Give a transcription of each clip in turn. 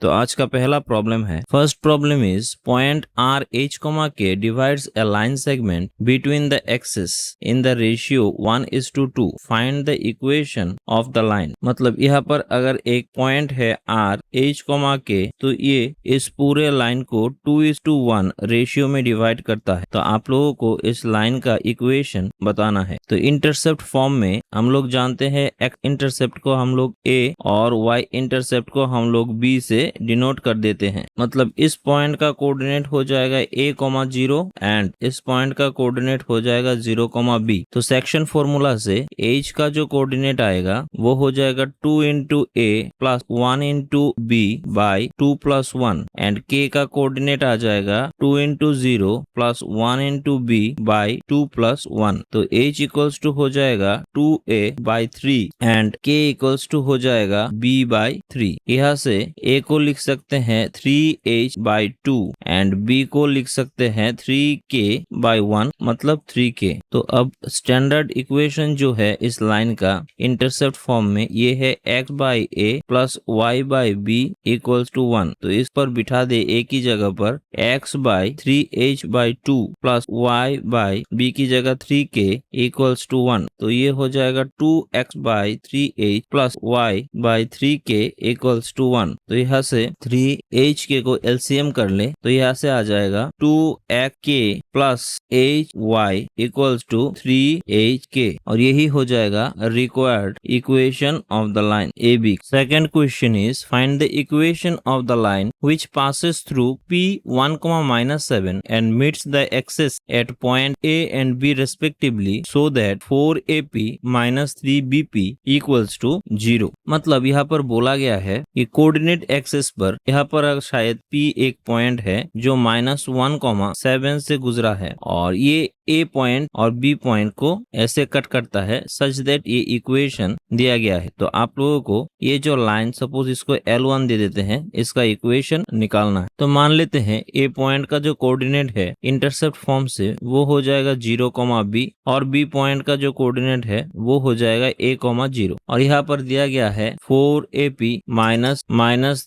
तो आज का पहला प्रॉब्लम है, first problem is point R H comma K divides a line segment between the axis in the ratio 1:2। Find the equation of the line. मतलब यहाँ पर अगर एक पॉइंट है आर एच कॉमा के, तो ये इस पूरे लाइन को 2:1 रेशियो में डिवाइड करता है। तो आप लोगों को इस लाइन का इक्वेशन बताना है। तो इंटरसेप्ट फॉर्म में हम लोग जानते हैं एक्स इंटरसेप्ट को हम लोग ए और वाई इंटरसेप्ट को हम लोग बी से डिनोट कर देते हैं। मतलब इस पॉइंट का कोऑर्डिनेट हो जाएगा a,0 एंड इस पॉइंट का कोऑर्डिनेट हो जाएगा 0,b। तो सेक्शन फॉर्मूला से h का जो कोऑर्डिनेट आएगा वो हो जाएगा 2 into a plus 1 into b by 2 plus 1 and k का कोऑर्डिनेट आ जाएगा 2 into 0 plus 1 into b by 2 plus 1। तो h इक्वल्स टू हो जाएगा 2a by 3 and k equals to हो जाएगा b बाई 3। यहाँ से a को लिख सकते हैं 3h बाई 2 एंड b को लिख सकते हैं 3k बाई 1 मतलब 3k। तो अब स्टैंडर्ड इक्वेशन जो है इस लाइन का इंटरसेप्ट फॉर्म में ये है x by a plus y by b equals to 1। तो इस पर बिठा दे a की जगह पर x by 3h by 2 plus y by b की जगह 3k इक्वल्स टू 1। तो ये हो जाएगा 2x by 3h plus y by 3k equals to 1। तो यहाँ से 3hk को एलसीएम कर ले तो यहाँ से आ जाएगा 2k plus hy equals to 3hk और यही हो जाएगा required equation of the line AB। Second question is find the equation of the line which passes through P1, -7 and meets the axis at point A and B respectively so that 4AP minus 3BP equals to 0। मतलब यहाँ पर बोला गया है कि coordinate axis पर यहाँ पर शायद P एक पॉइंट है जो -1,7 से गुजरा है और ये A पॉइंट और B पॉइंट को ऐसे कट करता है सच दैट ये इक्वेशन दिया गया है। तो आप लोगों को ये जो लाइन सपोज इसको L1 दे देते हैं, इसका इक्वेशन निकालना है। तो मान लेते हैं A पॉइंट का जो कोऑर्डिनेट है इंटरसेप्ट फॉर्म से वो हो जाएगा 0,b और B पॉइंट का जो कोऑर्डिनेट है वो हो जाएगा a,0 और यहाँ पर दिया गया है 4AP minus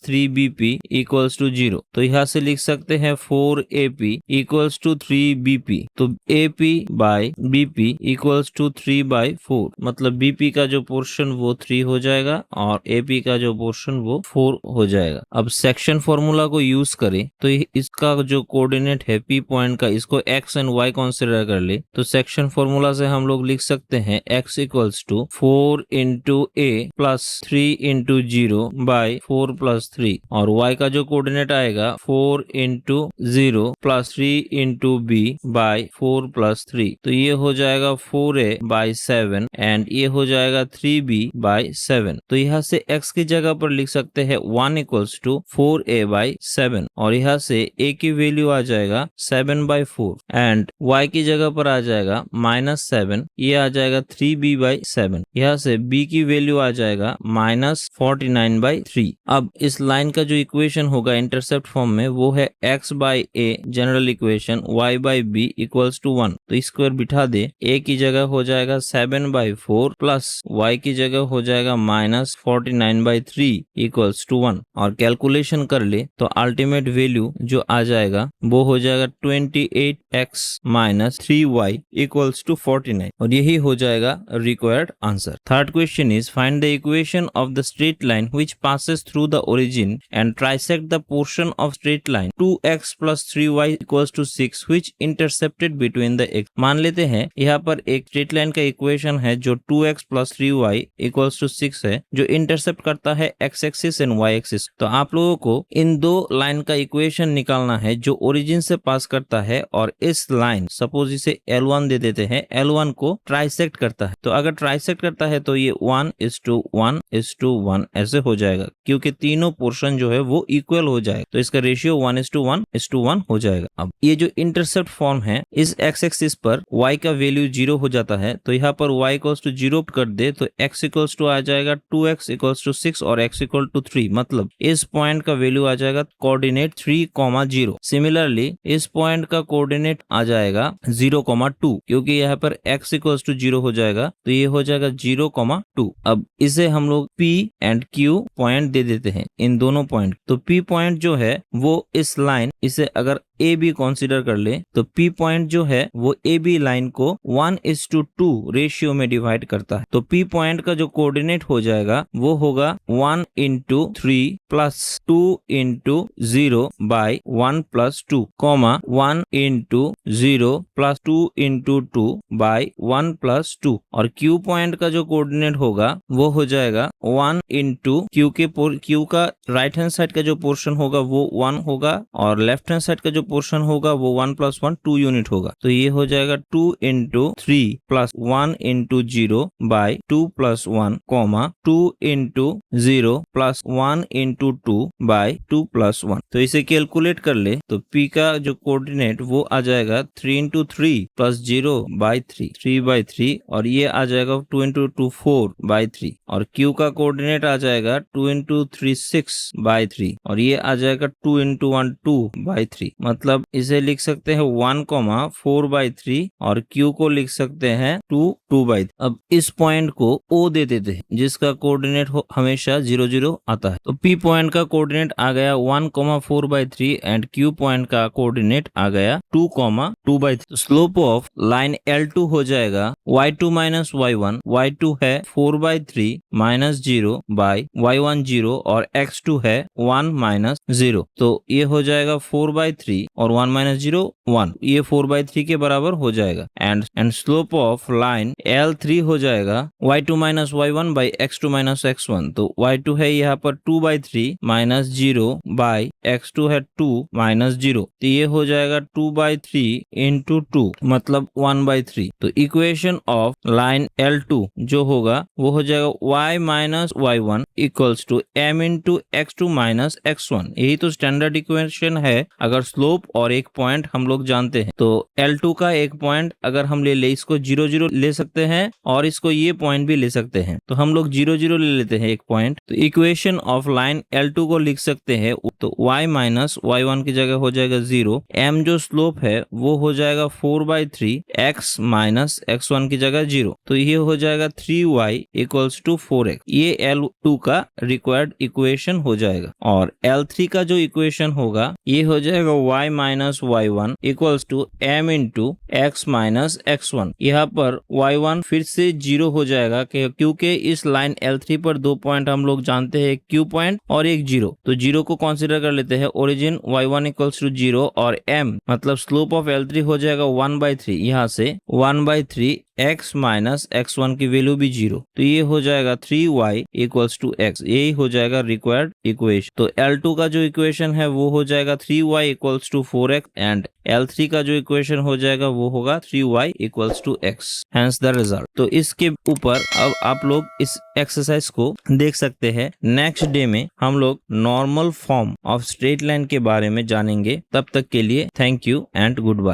3BP equals to 0। तो यहाँ से लिख सकते हैं 4AP इक्वल्स टू 3BP। तो AP by BP equals to 3/4 मतलब BP का जो पोर्शन वो 3 हो जाएगा और AP का जो पोर्शन वो 4 हो जाएगा। अब सेक्शन फॉर्मूला को यूज करें तो इसका जो कोऑर्डिनेट है P पॉइंट का, इसको x एंड y कंसीडर कर ले तो सेक्शन फॉर्मूला से हम लोग लिख सकते हैं x equals to 4 into a plus 3 into 0 by 4 plus 3 और y का जो कोऑर्डिनेट आएगा 4 into 0 plus 3 into b by 4 plus 3। तो ये हो जाएगा 4a बाई 7 एंड ये हो जाएगा 3b बाई 7। तो यहाँ से x की जगह पर लिख सकते हैं 1 इक्वल्स टू 4a बाई 7 और यहाँ से a की वैल्यू आ जाएगा 7/4 एंड y की जगह पर आ जाएगा -7, ये आ जाएगा 3b बाई 7। यहाँ से b की वैल्यू आ जाएगा -49/3। अब इस लाइन का जो इक्वेशन होगा इंटरसेप्ट फॉर्म में वो है x by a general equation y by b equals to 1। तो स्क्वायर बिठा दे a की जगह हो जाएगा 7/4 प्लस y की जगह हो जाएगा -49/3 इक्वल्स टू 1 और कैलकुलेशन कर ले तो अल्टीमेट वैल्यू जो आ जाएगा वो हो जाएगा 28x minus 3y equals to 49 और यही हो जाएगा required answer. Third question is find the equation of the straight line which passes through the origin and trisect the portion of straight line 2x plus 3y equals to 6 which intercepted between the x। मान लेते हैं यहाँ पर एक straight line का equation है जो 2x plus 3y equals to 6 है जो इंटरसेप्ट करता है x axis and y axis. तो आप लोगों को इन दो लाइन का इक्वेशन निकालना है जो ओरिजिन से पास करता है और इस लाइन सपोज इसे L1 दे देते हैं, L1 को ट्राइसेक्ट करता है। तो अगर ट्राइसेक्ट करता है तो ये 1:1:1 ऐसे हो जाएगा क्योंकि तीनों पोर्शन जो है वो इक्वल हो जाएगा। तो इसका रेशियो 1:1:1 हो जाएगा। अब ये जो इंटरसेप्ट फॉर्म है इस x एक्सिस पर y का वैल्यू 0 हो जाता है तो यहाँ पर y इक्वल्स टू 0 कर दे तो x इक्वल्स टू आ जाएगा 2x इक्वल्स टू 6 और x इक्वल टू 3 मतलब इस पॉइंट का वैल्यू आ जाएगा कोऑर्डिनेट 3,0। सिमिलरली इस पॉइंट का कोऑर्डिनेट आ जाएगा 0,2 क्योंकि यहाँ पर x इक्वल्स टू 0 हो जाएगा तो ये हो जाएगा 0,2। अब इसे हम लोग P एंड Q पॉइंट दे देते हैं इन दोनों पॉइंट। तो P पॉइंट जो है वो इस लाइन, इसे अगर ए बी कंसीडर कर ले तो P पॉइंट जो है वो ए बी लाइन को 1:2 रेशियो में डिवाइड करता है। तो P पॉइंट का जो कोऑर्डिनेट हो जाएगा वो होगा 1:3 plus 2:0 by 1+2 comma 1:0 plus 2:2 by 1+2 और Q पॉइंट का जो कोऑर्डिनेट होगा वो हो जाएगा 1:Q का राइट हैंड साइड का जो पोर्शन होगा वो 1 होगा और लेफ्ट हैंड साइड का जो पोर्शन होगा वो 1+1 2 यूनिट होगा। तो ये हो जाएगा 2:3 plus 1:0 by 2+1 comma 2:0 plus 1:2 by 2+1। तो इसे कैलकुलेट कर ले तो P का जो कोऑर्डिनेट वो आ जाएगा 3:3 प्लस 0/3 3/3 और ये आ जाएगा 2:2 4/3 और Q का कोऑर्डिनेट आ जाएगा 2:3 6/3 और ये आ जाएगा 2:1 2/3। मतलब इसे लिख सकते हैं 1,4/3 और Q को लिख सकते हैं 2/3। अब इस पॉइंट को O दे देते हैं जिसका कोऑर्डिनेट हमेशा 0 0 आता है। तो P पॉइंट का कोऑर्डिनेट आ गया 1,4/3 एंड Q पॉइंट का कोऑर्डिनेट आ गया 2,2/3। स्लोप ऑफ लाइन L2 हो जाएगा y2 माइनस y1। y2 है 4/3 माइनस 0 बाई y1 0 और x2 है 1 माइनस 0। तो ये हो जाएगा 4/3 और 1 माइनस 0 1, ये 4/3 के बराबर हो जाएगा। And slope of line L3 हो जाएगा y2 minus y1 by x2 minus x1। तो y2 है यहाँ पर 2/3 माइनस 0 बाई x2 है 2 माइनस 0। तो ये हो जाएगा 2/3 इंटू 2 मतलब 1/3। तो इक्वेशन ऑफ लाइन L2 जो होगा वो हो जाएगा y minus y1 equals to m into x2 minus x1। यही तो स्टैंडर्ड इक्वेशन है अगर स्लोप और एक पॉइंट हम लोग जानते हैं। तो L2 का एक पॉइंट अगर हम ले इसको 0 0 ले सकते हैं और इसको ये पॉइंट भी ले सकते हैं। तो हम लोग 0 0 ले लेते हैं एक पॉइंट। तो इक्वेशन ऑफ लाइन L2 को लिख सकते हैं तो y माइनस y1 की जगह हो जाएगा 0, m जो स्लोप है वो हो जाएगा 4/3, x माइनस x1 की जगह 0। तो ये हो जाएगा 3y इक्वल्स टू 4x। ये L2 का रिक्वायर्ड इक्वेशन हो जाएगा और L3 का जो इक्वेशन होगा ये हो जाएगा y minus y1 equals to m into x minus x1। यहाँ पर y1 फिर से 0 हो जाएगा क्योंकि इस लाइन L3 पर दो पॉइंट हम लोग जानते हैं, Q पॉइंट और एक 0। तो 0 को कंसीडर कर लेते हैं। ओरिजिन y1 इक्वल्स टू 0 और m मतलब स्लोप ऑफ L3 हो जाएगा 1/3। यहाँ से 1/3 x माइनस x1 की वैल्यू भी 0। तो ये हो जाएगा 3y इक्वल्स टू x। यही हो जाएगा रिक्वायर्ड इक्वेशन। तो L2 का जो इक्वेशन है वो हो जाएगा 3y equals to 4x and L3 का जो इक्वेशन हो जाएगा वो होगा 3y equals to x। Hence the result. तो इसके ऊपर अब आप लोग इस एक्सरसाइज को देख सकते हैं। नेक्स्ट डे में हम लोग normal form of straight line के बारे में जानेंगे। तब तक के लिए thank you and good bye.